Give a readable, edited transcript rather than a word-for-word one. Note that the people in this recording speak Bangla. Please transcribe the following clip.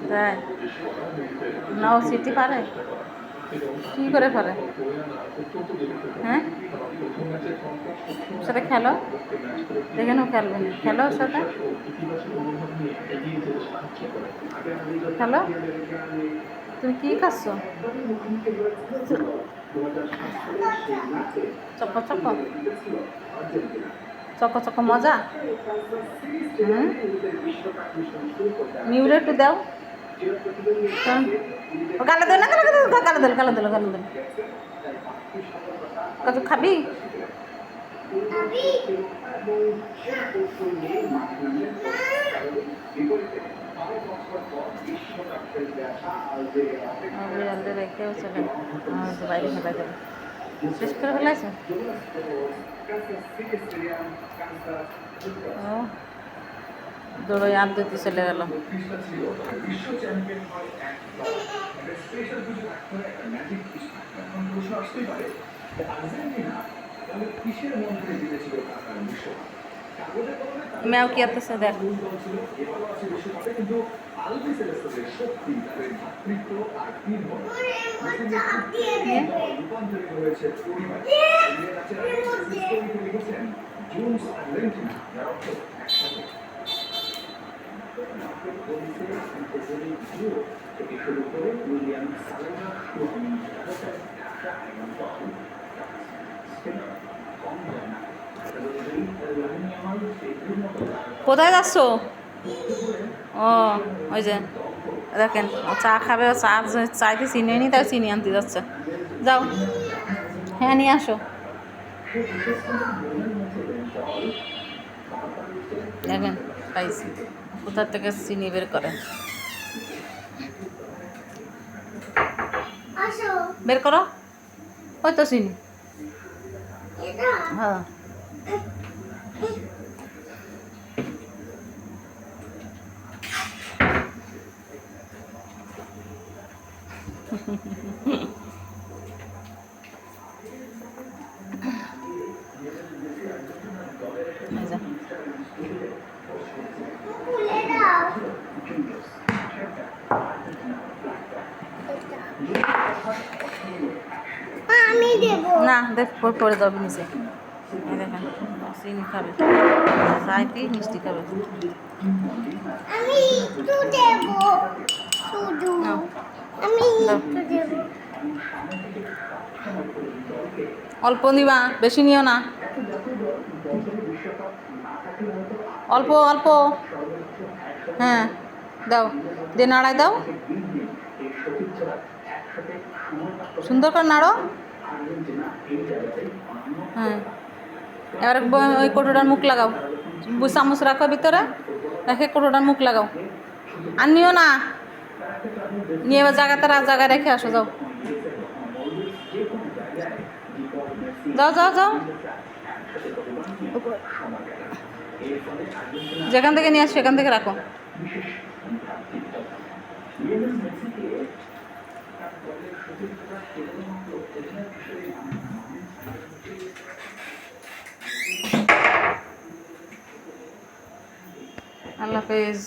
তাই নাও সিটি পারে কি করে পারে? হ্যাঁ, সাথে খেলো, দেখে নাও খেলবে না, খেলো ওর সাথে, খেলো। তুমি কি খাচ্ছ? চকো চকো, চকো চকো মজা। হুম, মিউরে একটু দাও। গালে দেবে না, গালে দেবে, গালে দেবে, গালে দেবে, গালে দেবে। কত খাবি? রেখেও চলে বাইরে খেলা যাবে, শেষ করে ফেলাইছে। ও দৌড়ে আর দিতে চলে গেল। ম্যাও কি করতেছে দেখ। কোথায় যাচ্ছ? ও ওই যে দেখেন চা খাবে, চা চাইতে চিনি নি, তাই চিনি আনতে যাচ্ছে। যাও, হ্যাঁ নিয়ে আসো। দেখেন পাইছি, কোথার থেকে চিনি বের করে, বের করো। ওই তো চিনি। হ্যাঁ না দেখ পরে যাবে নিচে। দেখেন চিনি খাবে, চাইতে মিষ্টি খাবে। অল্প নিবা, বেশি নিও না, অল্প অল্প। হ্যাঁ দাও, দিয়ে নাড়াই দাও, সুন্দর করে নাড়ো। হ্যাঁ এবার ওই কৌটোটার মুখ লাগাও, চামচ রাখো ভিতরে রেখে কৌটোটার মুখ লাগাও। আর নিও না, নিয়ে এবার জায়গায় রেখে আসো। যাও যাও যাও যাও, যেখান থেকে নিয়ে আসো সেখান থেকে রাখো। আল্লাহ হাফেজ।